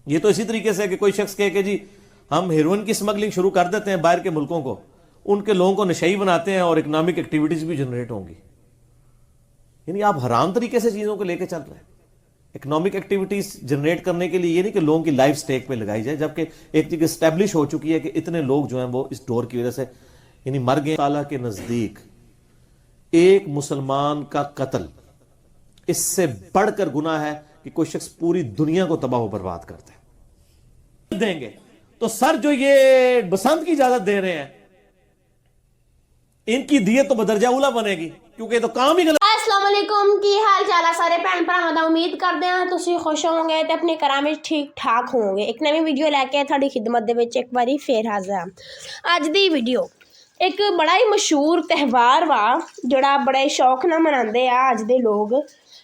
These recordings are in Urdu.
یہ تو اسی طریقے سے کہ کوئی شخص کہے کہ جی ہم ہیروئن کی سمگلنگ شروع کر دیتے ہیں باہر کے ملکوں کو، ان کے لوگوں کو نشئی بناتے ہیں اور اکنامک ایکٹیویٹیز بھی جنریٹ ہوں گی. یعنی آپ حرام طریقے سے چیزوں کو لے کے چل رہے ہیں. اکنامک ایکٹیویٹیز جنریٹ کرنے کے لیے یہ نہیں کہ لوگوں کی لائف سٹیک پہ لگائی جائے، جبکہ ایک چیز اسٹیبلش ہو چکی ہے کہ اتنے لوگ جو ہیں وہ اس ڈور کی وجہ سے یعنی مر گئے. تعالیٰ کے نزدیک ایک مسلمان کا قتل اس سے بڑھ کر گناہ ہے کہ کوئی شخص پوری دنیا کو تباہ و برباد کرتا ہے. دیں گے تو سر جو یہ بسنت کی اجازت دے رہے ہیں ان کی دیت تو بدرجہ اولا بنے گی، کیونکہ یہ تو کام ہی غلط. السلام علیکم، کی حال چال ہے سارے بھن بھراواں دا؟ امید کردے ہاں تسی خوش ہوں گے تے اپنے گھراں وچ ٹھیک ٹھاک ہوں گے. ایک نویں ویڈیو لے کے تہاڈی خدمت دے وچ ایک باری پھر حاضر ہاں. اج دی ویڈیو ایک بڑا ہی مشہور تہوار وا جڑا بڑے شوق نال مناندے آ اج دے لوگ.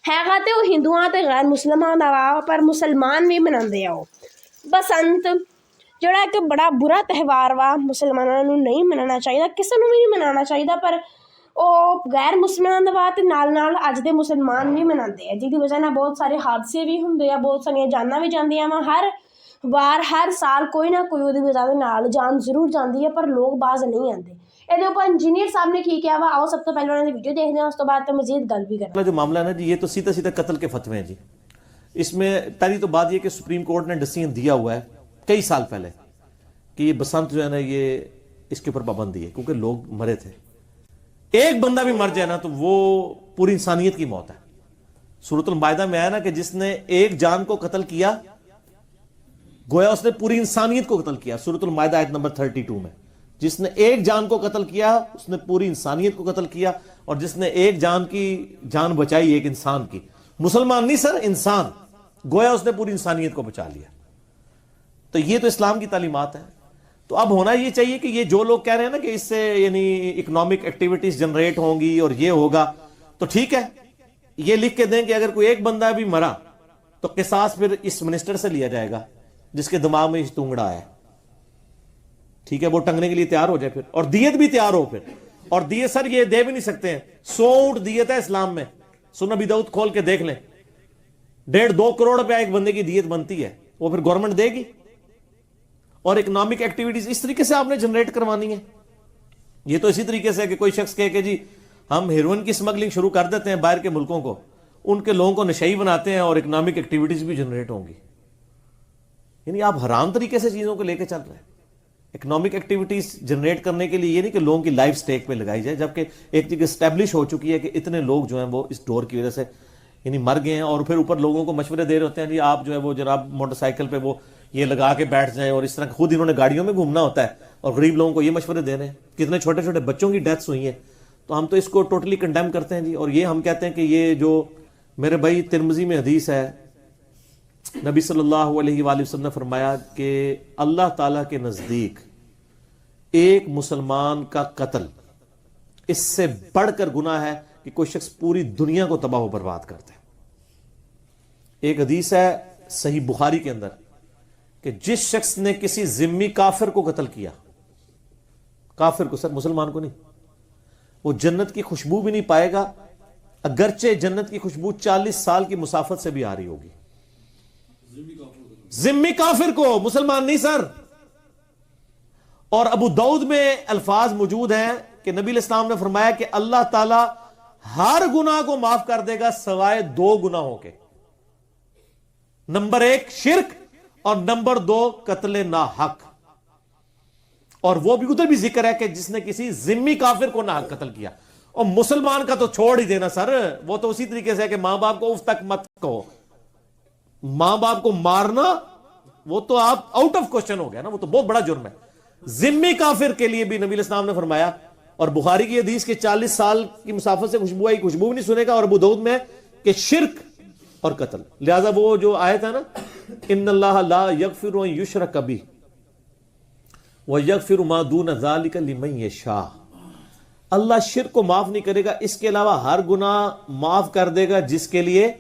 ہے تے وہ ہندوؤں تے غیر مسلماں دا وا، پر مسلمان بھی مناندے آ. بسنت جڑا ایک بڑا برا تہوار وا، مسلماناں نوں نہیں منانا چاہیے، کسے نوں بھی نہیں منانا چاہیے، پر وہ غیر مسلمان دا وا تے نال نال اج دے مسلمان بھی مناندے ہیں، جس دی وجہ نال بہت سارے حادثے بھی ہوندے ہیں، بہت ساریاں جاناں بھی جاندیاں وا. ہر بار ہر سال کوئی نہ کوئی دی وجہ نال جان ضرور جاندی ہے، پر لوگ باز نہیں آندے. یہ اوپر انجینئر صاحب نے کی کیا وا، آؤ سب تو پہلے انہوں نے ویڈیو دیکھتے ہیں، اس تو بعد تو مزید گل بھی کرنا. جو معاملہ ہے نا جی، یہ تو سیدھا سیدھا قتل کے فتوے ہیں جی. اس میں پہلی تو بات یہ کہ سپریم کورٹ نے ڈیسیژن دیا ہوا ہے کئی سال پہلے کہ یہ بسنت جو ہے نا یہ اس کے اوپر پابندی ہے، کیونکہ لوگ مرے تھے. ایک بندہ بھی مر جائے نا تو وہ پوری انسانیت کی موت ہے. سورۃ المائدہ میں آیا نا کہ جس نے ایک جان کو قتل کیا گویا اس نے پوری انسانیت کو قتل کیا. سورۃ المائدہ آیت نمبر 32 میں جس نے ایک جان کو قتل کیا اس نے پوری انسانیت کو قتل کیا، اور جس نے ایک جان کی جان بچائی ایک انسان کی، مسلمان نہیں سر، انسان، گویا اس نے پوری انسانیت کو بچا لیا. تو یہ تو اسلام کی تعلیمات ہیں. تو اب ہونا یہ چاہیے کہ یہ جو لوگ کہہ رہے ہیں نا کہ اس سے یعنی اکنامک ایکٹیویٹیز جنریٹ ہوں گی اور یہ ہوگا، تو ٹھیک ہے، یہ لکھ کے دیں کہ اگر کوئی ایک بندہ بھی مرا تو قصاص پھر اس منسٹر سے لیا جائے گا جس کے دماغ میں اس تونگڑا ہے. ٹھیک ہے، وہ ٹنگنے کے لیے تیار ہو جائے پھر، اور دیت بھی تیار ہو پھر. اور دیت سر یہ دے بھی نہیں سکتے ہیں، 100 اونٹ دیت ہے اسلام میں. سنن ابی داؤد کھول کے دیکھ لیں، 1.5-2 کروڑ روپے ایک بندے کی دیت بنتی ہے، وہ پھر گورنمنٹ دے گی. اور اکنامک ایکٹیویٹیز اس طریقے سے آپ نے جنریٹ کروانی ہے. یہ تو اسی طریقے سے کہ کوئی شخص کہے کہ جی ہم ہیروئن کی سمگلنگ شروع کر دیتے ہیں باہر کے ملکوں کو، ان کے لوگوں کو نشئی بناتے ہیں اور اکنامک ایکٹیویٹیز بھی جنریٹ ہوں گی. یعنی آپ حرام طریقے سے چیزوں کو لے کے چل رہے ہیں. اکنامک ایکٹیویٹیز جنریٹ کرنے کے لیے یہ نہیں کہ لوگوں کی لائف سٹیک پہ لگائی جائے، جبکہ ایک چیز اسٹیبلش ہو چکی ہے کہ اتنے لوگ جو ہیں وہ اس ڈور کی وجہ سے یعنی مر گئے ہیں، اور پھر اوپر لوگوں کو مشورے دے رہے ہوتے ہیں جی آپ جو ہے وہ جناب موٹر سائیکل پہ وہ یہ لگا کے بیٹھ جائیں، اور اس طرح خود انہوں نے گاڑیوں میں گھومنا ہوتا ہے اور غریب لوگوں کو یہ مشورے دے رہے ہیں. کتنے چھوٹے چھوٹے بچوں کی ڈیتھس ہوئی ہیں. تو ہم تو اس کو ٹوٹلی کنڈیم کرتے ہیں جی. اور یہ ہم کہتے ہیں کہ یہ جو میرے بھائی ترمذی میں حدیث ہے، نبی صلی اللہ علیہ وآلہ وسلم نے فرمایا کہ اللہ تعالیٰ کے نزدیک ایک مسلمان کا قتل اس سے بڑھ کر گناہ ہے کہ کوئی شخص پوری دنیا کو تباہ و برباد کرتا ہے. ایک حدیث ہے صحیح بخاری کے اندر کہ جس شخص نے کسی ذمی کافر کو قتل کیا، کافر کو سر، مسلمان کو نہیں، وہ جنت کی خوشبو بھی نہیں پائے گا، اگرچہ جنت کی خوشبو 40 سال کی مسافت سے بھی آ رہی ہوگی. ذمی کافر کو، مسلمان نہیں سر. اور ابو داؤد میں الفاظ موجود ہیں کہ نبی علیہ السلام نے فرمایا کہ اللہ تعالی ہر گناہ کو معاف کر دے گا سوائے 2 گناہوں کے. نمبر 1 شرک، اور نمبر 2 قتل ناحق. اور وہ بھی ادھر بھی ذکر ہے کہ جس نے کسی ذمی کافر کو ناحق قتل کیا. اور مسلمان کا تو چھوڑ ہی دینا سر، وہ تو اسی طریقے سے ہے کہ ماں باپ کو اف تک مت کہو. ماں باپ کو مارنا وہ تو آپ آؤٹ آف کوشچن ہو گیا نا، وہ تو بہت بڑا جرم ہے. ذمی کافر کے لیے بھی نبی علیہ السلام نے فرمایا، اور بخاری کی حدیث کے 40 سال کی مسافت سے خوشبو آئی، خوشبو بھی نہیں سنے گا. اور ابو داؤد میں کہ شرک اور قتل. لہذا وہ جو آیت ہے نا، ان اللہ لا یغفر ان یشرک بہ ویغفر ما دون ذلک لمن یشاء، اللہ شرک کو معاف نہیں کرے گا، اس کے علاوہ ہر گناہ معاف کر دے گا جس کے لیے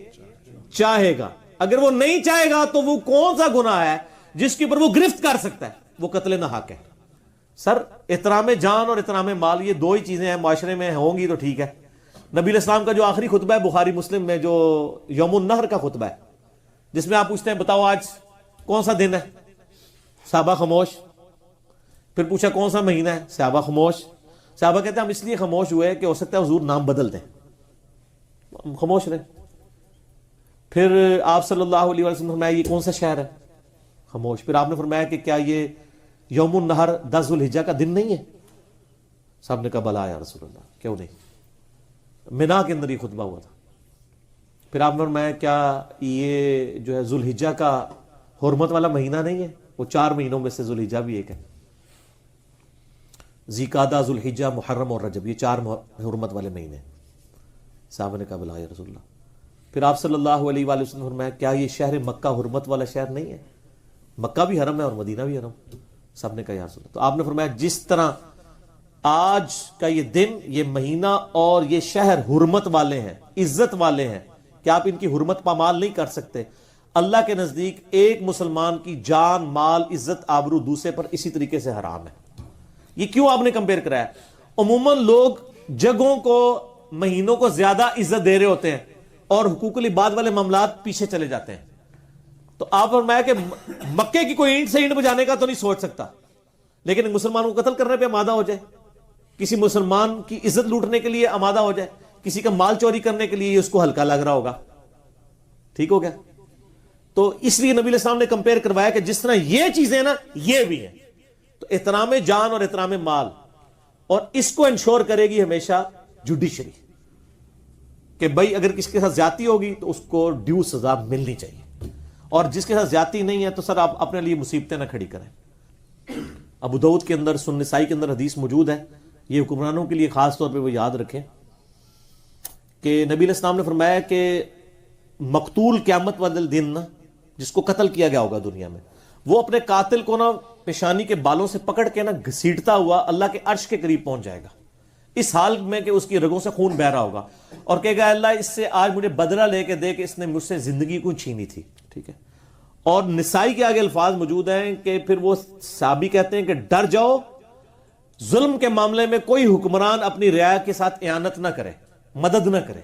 چاہے گا. اگر وہ نہیں چاہے گا تو وہ کون سا گناہ ہے جس کے اوپر وہ گرفت کر سکتا ہے؟ وہ قتل ناحق ہے. سر احترام جان اور احترام مال یہ 2 ہی چیزیں ہیں، معاشرے میں ہوں گی تو ٹھیک ہے. نبی علیہ السلام کا جو آخری خطبہ ہے بخاری مسلم میں، جو یوم النحر کا خطبہ ہے، جس میں آپ پوچھتے ہیں بتاؤ آج کون سا دن ہے؟ صحابہ خاموش. پھر پوچھا کون سا مہینہ ہے؟ صحابہ خاموش. صحابہ کہتے ہیں ہم اس لیے خاموش ہوئے کہ ہو سکتا ہے حضور نام بدل دیں. ہم خاموش رہے. پھر آپ صلی اللہ علیہ وسلم نے فرمایا یہ کون سا شہر ہے؟ خاموش. پھر آپ نے فرمایا کہ کیا یہ یوم النہر 10 ذوالحجہ کا دن نہیں ہے؟ صاحب نے کہا بلا یا رسول اللہ، کیوں نہیں. منا کے اندر یہ خطبہ ہوا تھا. پھر آپ نے فرمایا کیا یہ جو ہے ذوالحجہ کا حرمت والا مہینہ نہیں ہے؟ وہ 4 مہینوں میں سے ذوالحجہ بھی ایک ہے. ذیقعدہ، ذوالحجہ، محرم اور رجب، یہ 4 حرمت والے مہینے ہیں. صاحب نے کہا بلا یا رسول اللہ. پھر آپ صلی اللہ علیہ وآلہ وسلم نے فرمایا کیا یہ شہر مکہ حرمت والا شہر نہیں ہے؟ مکہ بھی حرم ہے اور مدینہ بھی حرم. سب نے کہا یا رسول اللہ. تو آپ نے فرمایا جس طرح آج کا یہ دن، یہ مہینہ اور یہ شہر حرمت والے ہیں، عزت والے ہیں کہ آپ ان کی حرمت پامال نہیں کر سکتے. اللہ کے نزدیک ایک مسلمان کی جان، مال، عزت، آبرو دوسرے پر اسی طریقے سے حرام ہے. یہ کیوں آپ نے کمپیئر کرایا؟ عموماً لوگ جگہوں کو، مہینوں کو زیادہ عزت دے رہے ہوتے ہیں اور حقوق العباد والے معاملات پیچھے چلے جاتے ہیں. تو آپ فرمایا کہ مکے کی کوئی اینٹ سے اینٹ بجانے کا تو نہیں سوچ سکتا، لیکن مسلمانوں کو قتل کرنے پہ آمادہ ہو جائے، کسی مسلمان کی عزت لوٹنے کے لیے آمادہ ہو جائے، کسی کا مال چوری کرنے کے لیے اس کو ہلکا لگ رہا ہوگا. ٹھیک ہو گیا؟ تو اس لیے نبی علیہ السلام نے کمپیئر کروایا کہ جس طرح یہ چیزیں نا یہ بھی ہیں. تو احترام جان اور احترام مال، اور اس کو انشور کرے گی ہمیشہ جوڈیشری کہ بھائی اگر کسی کے ساتھ زیادتی ہوگی تو اس کو ڈیو سزا ملنی چاہیے، اور جس کے ساتھ زیادتی نہیں ہے تو سر آپ اپنے لیے مصیبتیں نہ کھڑی کریں. ابو داؤد کے اندر، سنن نسائی کے اندر حدیث موجود ہے، یہ حکمرانوں کے لیے خاص طور پہ وہ یاد رکھیں کہ نبی علیہ السلام نے فرمایا کہ مقتول قیامت والے دن نا، جس کو قتل کیا گیا ہوگا دنیا میں، وہ اپنے قاتل کو نا پیشانی کے بالوں سے پکڑ کے نا گھسیٹتا ہوا اللہ کے عرش کے قریب پہنچ جائے گا، اس حال میں کہ اس کی رگوں سے خون بہ رہا ہوگا، اور کہے گا اللہ اس سے آج مجھے بدلہ لے کے دے کہ اس نے مجھ سے زندگی کو چھینی تھی. ٹھیک ہے؟ اور نسائی کے آگے الفاظ موجود ہیں کہ پھر وہ صحابی کہتے ہیں کہ ڈر جاؤ، ظلم کے معاملے میں کوئی حکمران اپنی رعایا کے ساتھ اعانت نہ کرے، مدد نہ کرے.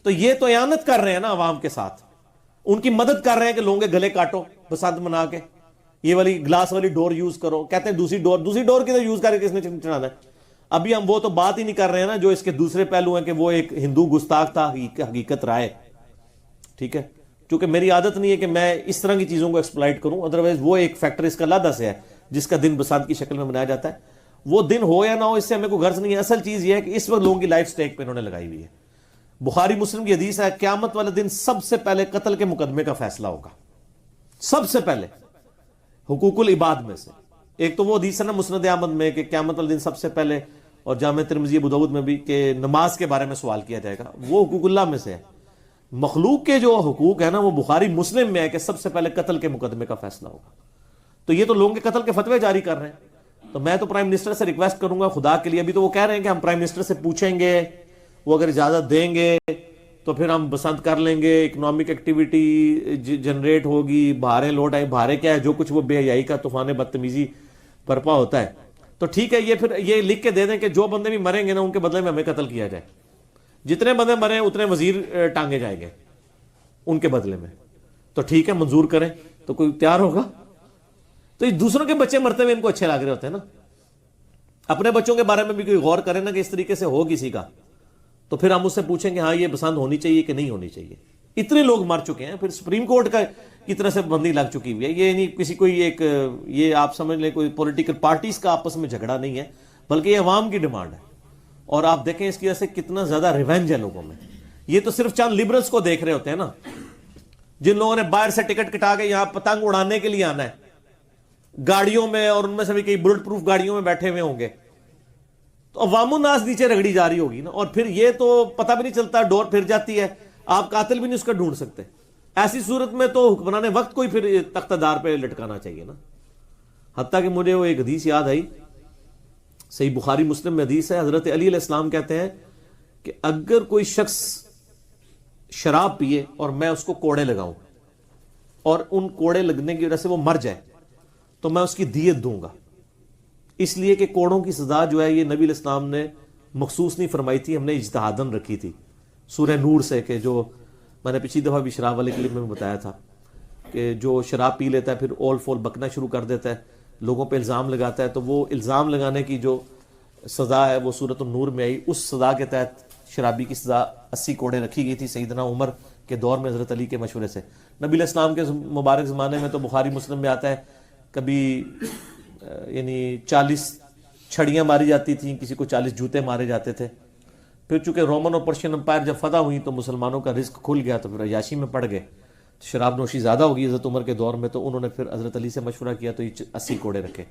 تو یہ تو اعانت کر رہے ہیں نا عوام کے ساتھ، ان کی مدد کر رہے ہیں کہ لوگوں کے گلے کاٹو بسنت منا کے، یہ والی گلاس والی ڈور یوز کرو. کہتے ہیں دوسری ڈور کدھر یوز کر کے کس نے چڑھانا ہے؟ ابھی ہم وہ تو بات ہی نہیں کر رہے ہیں نا جو اس کے دوسرے پہلو ہیں کہ وہ ایک ہندو گستاخ تھا حقیقت رائے. ٹھیک ہے؟ چونکہ میری عادت نہیں ہے کہ میں اس طرح کی چیزوں کو ایکسپلائٹ کروں، ادروائز وہ ایک فیکٹر اس کا علیحدہ سے ہے جس کا دن بسنت کی شکل میں منایا جاتا ہے. وہ دن ہو یا نہ ہو اس سے ہمیں کوئی غرض نہیں ہے. اصل چیز یہ ہے کہ اس وقت لوگوں کی لائف سٹیک پہ انہوں نے لگائی ہوئی ہے. بخاری مسلم کی حدیث ہے قیامت والے دن سب سے پہلے قتل کے مقدمے کا فیصلہ ہوگا. سب سے پہلے حقوق العباد میں سے ایک تو وہ حدیث ہے نا مسند احمد میں کہ قیامت والے دن سب سے پہلے، اور جامع ترمذی ابو داؤد میں بھی، کہ نماز کے بارے میں سوال کیا جائے گا. وہ حقوق اللہ میں سے ہے. مخلوق کے جو حقوق ہے نا وہ بخاری مسلم میں ہے کہ سب سے پہلے قتل کے مقدمے کا فیصلہ ہوگا. تو یہ تو لوگوں کے قتل کے فتوے جاری کر رہے ہیں. تو میں تو پرائم منسٹر سے ریکویسٹ کروں گا خدا کے لیے، ابھی تو وہ کہہ رہے ہیں کہ ہم پرائم منسٹر سے پوچھیں گے، وہ اگر اجازت دیں گے تو پھر ہم بسنت کر لیں گے، اکنامک ایکٹیویٹی جنریٹ ہوگی، بہاریں لوٹ آئیں. بہاریں کیا ہے؟ جو کچھ وہ بے حیائی کا طوفان بدتمیزی برپا ہوتا ہے. تو ٹھیک ہے، یہ پھر یہ لکھ کے دے دیں کہ جو بندے بھی مریں گے نا ان کے بدلے میں ہمیں قتل کیا جائے. جتنے بندے مریں اتنے وزیر ٹانگے جائیں گے ان کے بدلے میں. تو ٹھیک ہے، منظور کریں. تو کوئی تیار ہوگا؟ تو یہ دوسروں کے بچے مرتے ہوئے ان کو اچھے لگ رہے ہوتے ہیں نا. اپنے بچوں کے بارے میں بھی کوئی غور کرے نا کہ اس طریقے سے ہو کسی کا، تو پھر ہم اس سے پوچھیں کہ ہاں یہ پسند ہونی چاہیے کہ نہیں ہونی چاہیے. اتنے لوگ مر چکے ہیں، پھر سپریم کورٹ کی طرح سے بندی لگ چکی ہوئی ہے. یہ نہیں کسی کوئی ایک، یہ آپ سمجھ لیں کوئی پولیٹیکل پارٹیز کا آپس میں جھگڑا نہیں ہے، بلکہ یہ عوام کی ڈیمانڈ ہے. اور آپ دیکھیں اس کی وجہ سے کتنا زیادہ ریونج ہے لوگوں میں. یہ تو صرف چند لبرلز کو دیکھ رہے ہوتے ہیں نا، جن لوگوں نے باہر سے ٹکٹ کٹا کے یہاں پتنگ اڑانے کے لیے آنا ہے گاڑیوں میں، اور ان میں سے بھی کئی بلٹ پروف گاڑیوں میں بیٹھے ہوئے ہوں گے. تو عوام الناس نیچے رگڑی جا رہی ہوگی نا. اور پھر یہ تو پتہ بھی نہیں چلتا، ڈور پھر جاتی ہے، آپ قاتل بھی نہیں اس کا ڈھونڈ سکتے. ایسی صورت میں تو حکمران وقت کو ہی پھر تختہ دار پہ لٹکانا چاہیے نا. حتیٰ کہ مجھے وہ ایک حدیث یاد آئی، صحیح بخاری مسلم میں حدیث ہے، حضرت علی علیہ السلام کہتے ہیں کہ اگر کوئی شخص شراب پیے اور میں اس کو کوڑے لگاؤں اور ان کوڑے لگنے کی وجہ سے وہ مر جائے تو میں اس کی دیت دوں گا. اس لیے کہ کوڑوں کی سزا جو ہے یہ نبی علیہ السلام نے مخصوص نہیں فرمائی تھی، ہم نے اجتہاداً رکھی تھی سورہ نور سے، کہ جو میں نے پچھلی دفعہ بھی شراب والے کلپ میں بتایا تھا. کہ جو شراب پی لیتا ہے پھر اول فول بکنا شروع کر دیتا ہے, لوگوں پہ الزام لگاتا ہے, تو وہ الزام لگانے کی جو سزا ہے وہ سورۃ النور میں آئی. اس سزا کے تحت شرابی کی سزا 80 کوڑے رکھی گئی تھی سیدنا عمر کے دور میں حضرت علی کے مشورے سے. نبی علیہ السلام کے مبارک زمانے میں تو بخاری مسلم میں آتا ہے کبھی یعنی 40 چھڑیاں ماری جاتی تھیں, کسی کو 40 جوتے مارے جاتے تھے. پھر چونکہ رومن اور پرشین امپائر جب فتح ہوئی تو مسلمانوں کا رزق کھل گیا تو پھر عیاشی میں پڑ گئے, شراب نوشی زیادہ ہوگی حضرت عمر کے دور میں, تو انہوں نے پھر حضرت علی سے مشورہ کیا تو یہ 80 کوڑے رکھے.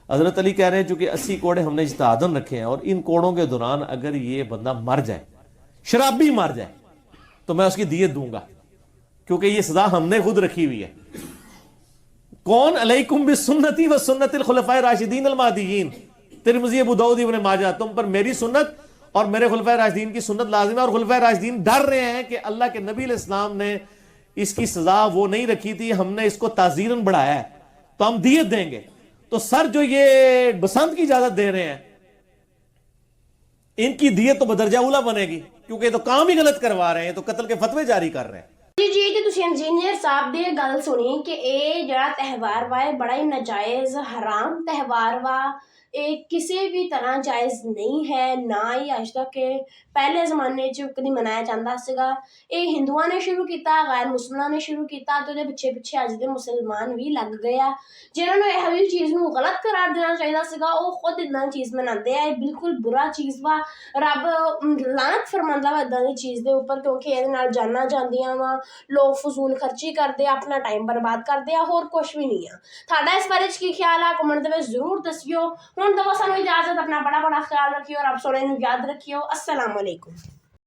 حضرت علی کہہ رہے ہیں چونکہ 80 کوڑے ہم نے اجتہاداً رکھے ہیں اور ان کوڑوں کے دوران اگر یہ بندہ مر جائے, شرابی مر جائے, تو میں اس کی دیت دوں گا, کیونکہ یہ سزا ہم نے خود رکھی ہوئی ہے. کون علیکم بسنتی و سنت الخلفاء راشدین المہدیین, ترمذی ابو داؤد ابن ماجہ, تم پر میری سنت اور میرے خلفاء راشدین کی سنت لازم ہے. اور خلفاء راشدین ڈر رہے ہیں کہ اللہ کے نبی علیہ السلام نے اس کی سزا وہ نہیں رکھی تھی, ہم نے اس کو تعزیراً بڑھایا ہے تو ہم دیت دیں گے. تو سر جو یہ بسنت کی اجازت دے رہے ہیں ان کی دیت تو بدرجہ اولا بنے گی, کیونکہ یہ تو کام ہی غلط کروا رہے ہیں, تو قتل کے فتوے جاری کر رہے ہیں. جی تے تسی انجینئر صاحب دی گل سنی کہ اے جڑا تہوار وا بڑا ہی ناجائز حرام تہوار وا, یہ کسی بھی طرح جائز نہیں ہے, نہ ہی اج تک پہلے زمانے چ کدی منایا جاتا سگا. یہ ہندوؤں نے شروع کیتا, غیر مسلمانوں نے شروع کیتا, تو پیچھے پیچھے اج دے مسلمان بھی لگ گئے آ جنہوں نے یہ چیز نو غلط قرار دینا چاہیے سگا. وہ خود اتنا چیز مناتے ہیں, بالکل برا چیز وا, رب لعنت فرماندا وا اداں دی چیز دے اوپر, کیونکہ یہ نال جانا جاندیاں وا, لوگ فضول خرچی کرتے, اپنا ٹائم برباد کرتے ہیں, اور کچھ بھی نہیں ہے. تھاڈا اس بارے کی خیال ہے کمنٹ دے وچ ضرور دسیو. ہن تو سانو اجازت, اپنا بڑا بڑا خیال رکھیو, رب سونے نو یاد رکھیو. السلام علیکم.